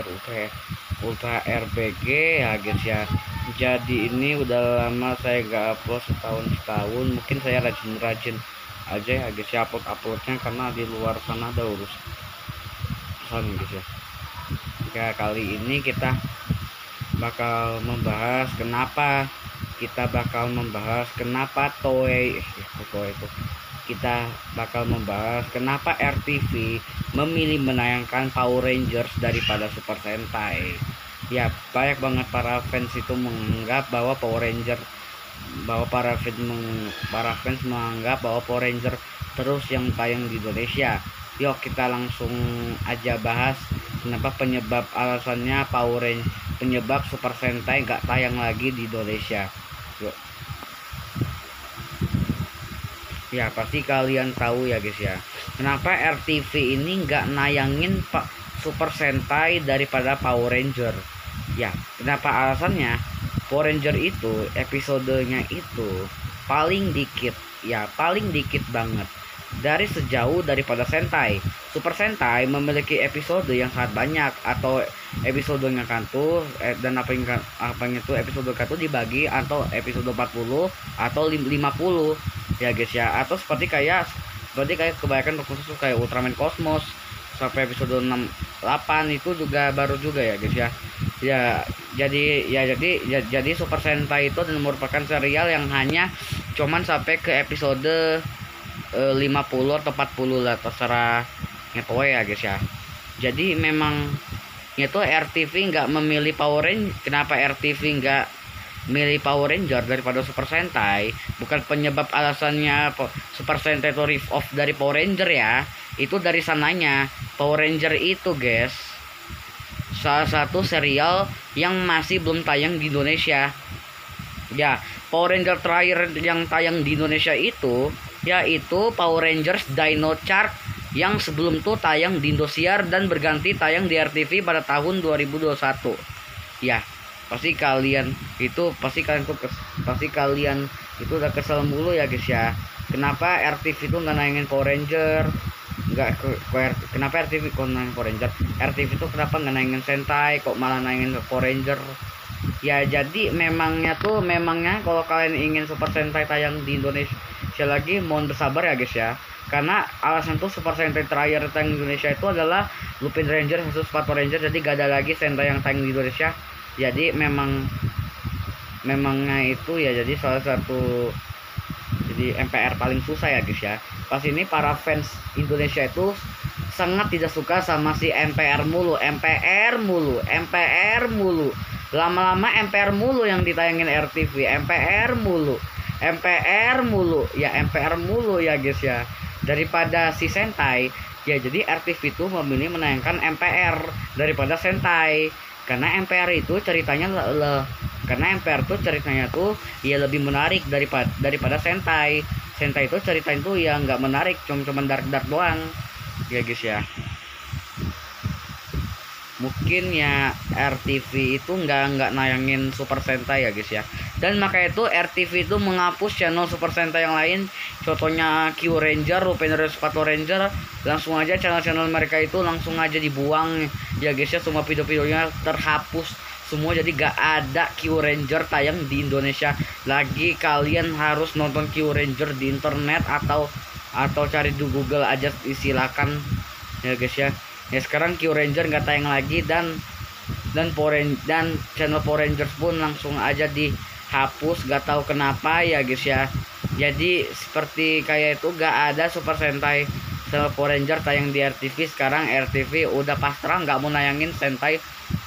Ranger Ultra RBG ya guys ya. Jadi ini udah lama saya gak upload, setahun mungkin saya rajin aja ya guys ya uploadnya, karena di luar sana ada urusan guys ya. Ya kali ini kita bakal membahas kenapa Toei itu kita bakal membahas kenapa RTV memilih menayangkan Power Rangers daripada Super Sentai. Ya, banyak banget para fans itu menganggap bahwa para fans menganggap bahwa Power Ranger terus yang tayang di Indonesia. Yuk kita langsung aja bahas kenapa alasannya penyebab Super Sentai nggak tayang lagi di Indonesia. Yuk. Ya pasti kalian tahu ya guys ya, kenapa RTV ini nggak nayangin Super Sentai daripada Power Ranger. Ya kenapa alasannya, Power Ranger itu episodenya itu paling dikit banget dari sejauh daripada Sentai. Super Sentai memiliki episode yang sangat banyak, atau episodenya kan tuh dan apanya tuh episode kan tuh dibagi atau episode 40 atau 50 ya guys ya, atau seperti kayak kebanyakan khusus kayak Ultraman Cosmos sampai episode 68 itu juga baru juga ya guys ya. Jadi Super Sentai itu merupakan serial yang hanya cuman sampai ke episode 50 atau 40 lah, terserah ngetwe ya guys ya. Jadi memang itu RTV nggak memilih Power Ranger. Kenapa RTV nggak milih Power Ranger daripada Super Sentai? Bukan penyebab alasannya Super Sentai itu rip off dari Power Ranger ya, itu dari sananya. Power Ranger itu guys salah satu serial yang masih belum tayang di Indonesia ya. Power Ranger terakhir yang tayang di Indonesia itu yaitu Power Rangers Dino Charge, yang sebelum itu tayang di Indosiar dan berganti tayang di RTV pada tahun 2021 ya. Pasti kalian itu udah kesel mulu ya guys ya, kenapa RTV itu nggak nayangin Power Ranger, kenapa RTV kok nayangin Power Ranger, RTV itu kenapa nggak nayangin Sentai, kok malah nayangin Power Ranger ya. Jadi memangnya kalau kalian ingin Super Sentai tayang di Indonesia lagi, mohon bersabar ya guys ya, karena alasan tuh Super Sentai terakhir tayang di Indonesia itu adalah Lupin Ranger versus Power Ranger, jadi gak ada lagi Sentai yang tayang di Indonesia. Jadi memangnya itu ya, jadi salah satu MPR paling susah ya guys ya. Pas ini para fans Indonesia itu sangat tidak suka sama si MPR mulu. Lama-lama MPR mulu yang ditayangin RTV, MPR mulu ya guys ya, daripada si Sentai ya. Jadi RTV itu memilih menayangkan MPR daripada Sentai, karena MPR itu ceritanya tuh ya lebih menarik daripada Sentai. Sentai itu ceritanya tuh ya nggak menarik, cuma dark doang ya guys ya. Mungkin ya RTV itu nggak nayangin Super Sentai ya guys ya, dan makanya itu RTV itu menghapus channel Super Sentai yang lain, contohnya Q Ranger, Lupin Ranger, Power Ranger. Langsung aja channel mereka itu langsung aja dibuang ya guys ya, semua video-videonya terhapus semua, jadi gak ada Q Ranger tayang di Indonesia lagi. Kalian harus nonton Q Ranger di internet atau cari di Google aja, silakan ya guys ya. Ya sekarang Q Ranger nggak tayang lagi, dan channel Power Rangers pun langsung aja dihapus, gak tahu kenapa ya guys ya. Jadi seperti kayak itu gak ada Super Sentai sama Power Ranger tayang di RTV. Sekarang RTV udah pasrah nggak mau nayangin Sentai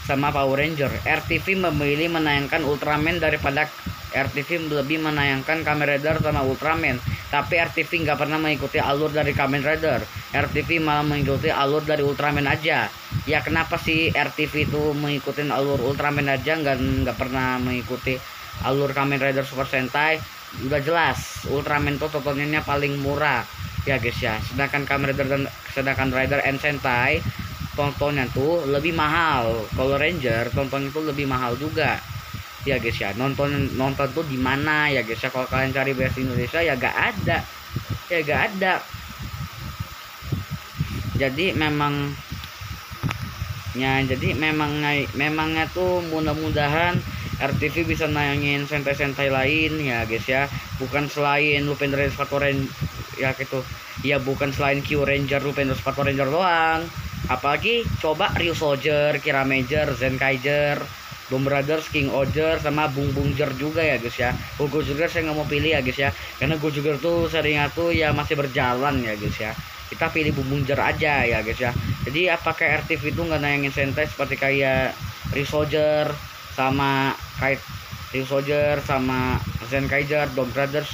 sama Power Ranger. RTV memilih menayangkan Ultraman daripada RTV lebih menayangkan Kamen Rider sama Ultraman, tapi RTV nggak pernah mengikuti alur dari Kamen Rider. RTV malah mengikuti alur dari Ultraman aja. Ya kenapa sih RTV itu mengikuti alur Ultraman aja, nggak pernah mengikuti alur Kamen Rider Super Sentai? Udah jelas Ultraman tuh tontonannya paling murah ya guys ya, sedangkan Rider and Sentai tontonnya tuh lebih mahal. Kalau Ranger tonton itu lebih mahal juga ya guys ya. Nonton tuh di mana ya guys ya, kalau kalian cari versi Indonesia ya gak ada. Jadi memang Ya, jadi memangnya tuh mudah-mudahan RTV bisa nayangin sentai-sentai lain ya guys ya. Bukan selain Lupin Ranger ya gitu. Ya bukan selain Q Ranger, Lupin Ranger doang. Apalagi coba Ryu Soldier, Kira Major, Zenkaiger, Boom Brothers, King Oger, sama Bung Bungjer juga ya guys ya. Go Jugger saya nggak mau pilih ya guys ya, karena Go Jugger tuh seringnya tuh ya masih berjalan ya guys ya. Kita pilih Bung Bungjer aja ya guys ya. Jadi apakah RTV itu nggak nayangin sentai seperti kayak Ryu Soldier sama Zenkaiger, Dog Brothers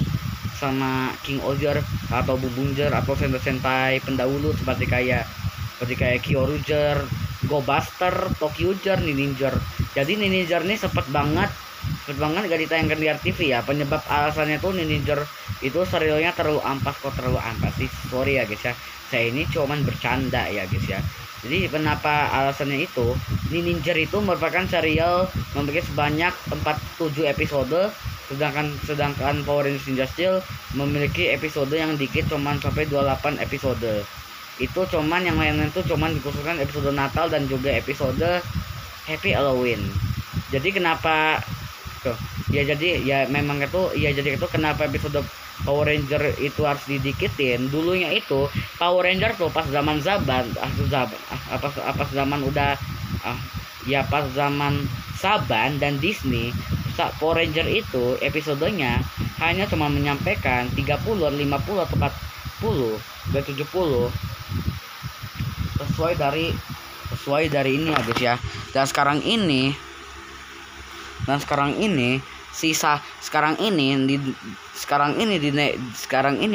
sama King Oger, atau Bung Bungjer, atau sentai-sentai pendahulu seperti kayak Kyoruger, Go Buster, Tokyoger, Ninja. Jadi Ninja ini cepet banget gak ditayangkan di RTV ya. Penyebab alasannya tuh Ninja itu serialnya terlalu ampas sih. Sorry ya guys ya, saya ini cuman bercanda ya guys ya. Jadi kenapa alasannya itu, Ninja itu merupakan serial memiliki sebanyak 47 episode, sedangkan Power Rangers Ninja Steel memiliki episode yang dikit, cuman sampai 28 episode. Itu cuman yang lainnya itu cuman dikhususkan episode Natal dan juga episode Happy Halloween. Jadi kenapa tuh ya, jadi ya memang itu kenapa episode Power Ranger itu harus didikitin. Dulunya itu Power Ranger tuh pas zaman Saban dan Disney, Power Ranger itu episodenya hanya cuma menyampaikan 30, 50 atau 40 dan 70 sesuai dari ini ya guys ya. Dan sekarang ini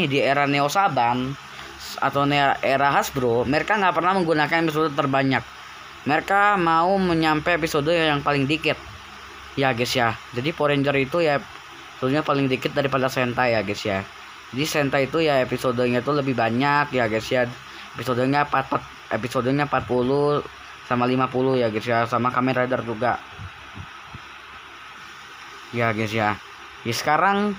di era Neo Saban atau era Hasbro, mereka nggak pernah menggunakan episode terbanyak. Mereka mau menyampe episode yang paling dikit ya guys ya. Jadi Power Ranger itu ya episodenya paling dikit daripada Sentai ya guys ya. Jadi Sentai itu ya episodenya itu lebih banyak ya guys ya. Episodenya 40 sama 50 ya guys ya, sama Kamen Rider juga ya guys ya. Sekarang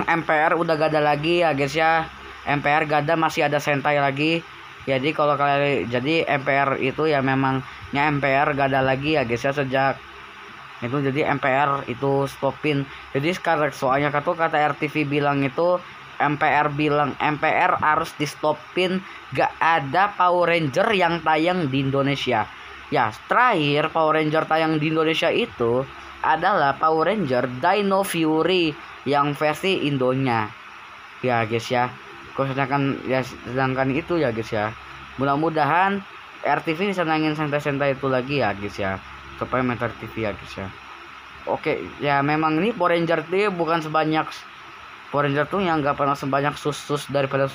MPR udah gak ada lagi ya guys ya. MPR gak ada, masih ada Sentai lagi. Jadi MPR itu ya memangnya MPR gak ada lagi ya guys ya sejak itu. Jadi MPR itu stopin. Jadi sekarang soalnya kata RTV bilang itu, MPR harus di stopin, gak ada Power Ranger yang tayang di Indonesia. Ya, terakhir Power Ranger tayang di Indonesia itu adalah Power Ranger Dino Fury yang versi Indonya. Ya guys ya. Sedangkan itu ya guys ya. Mudah-mudahan RTV bisa nangin sentai-sentai itu lagi ya guys ya, supaya Metro TV ya guys ya. Oke, ya memang ini Power Ranger itu bukan sebanyak Power Ranger tuh yang nggak pernah sebanyak sus daripada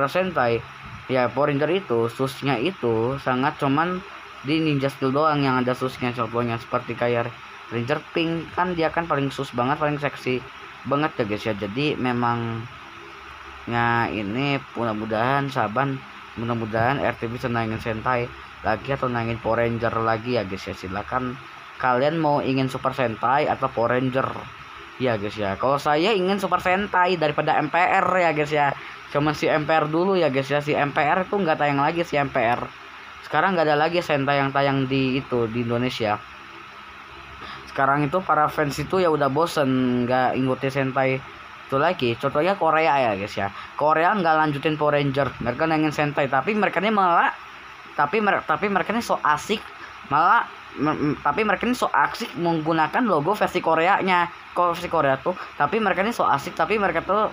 Sentai. Ya Power Ranger itu susnya itu sangat cuman di Ninja Steel doang yang ada susnya. Contohnya seperti kayak Ranger Pink, kan dia kan paling sus banget, paling seksi banget ya guys ya. Jadi memang ya ini mudah-mudahan RTV bisa nangin Sentai lagi atau nangin Power Ranger lagi ya guys ya. Silakan kalian mau ingin Super Sentai atau Power Ranger ya guys ya. Kalau saya ingin Super Sentai daripada MPR ya guys ya. Cuman si MPR dulu ya guys ya. Si MPR itu nggak tayang lagi, si MPR sekarang nggak ada lagi Sentai yang tayang di Indonesia. Sekarang itu para fans itu ya udah bosen nggak ngikutin Sentai itu lagi. Contohnya Korea ya guys ya. Korea nggak lanjutin Power Ranger, mereka nangin Sentai, tapi mereka ini so asik menggunakan logo versi Koreanya. Versi Korea tuh, tapi mereka ini so asik, tapi mereka tuh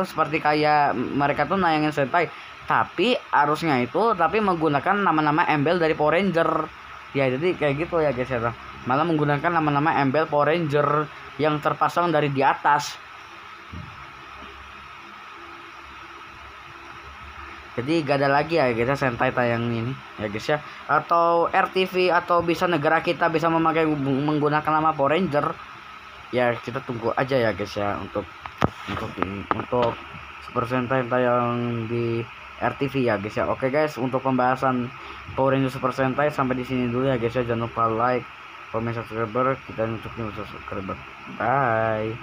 seperti kayak mereka tuh nayangin Sentai, tapi harusnya itu menggunakan nama-nama embel dari Power Ranger ya. Jadi kayak gitu ya guys ya, malah menggunakan nama-nama embel Power Ranger yang terpasang dari di atas. Jadi gak ada lagi ya guys ya Sentai tayang ini ya guys ya. Atau RTV atau bisa negara kita bisa menggunakan nama Power Ranger ya, kita tunggu aja ya guys ya untuk Super Sentai tayang di RTV ya guys ya. Oke guys, untuk pembahasan Power Ranger Super Sentai sampai di sini dulu ya guys ya. Jangan lupa like, comment, subscribe. Kita untuk subscriber. Bye.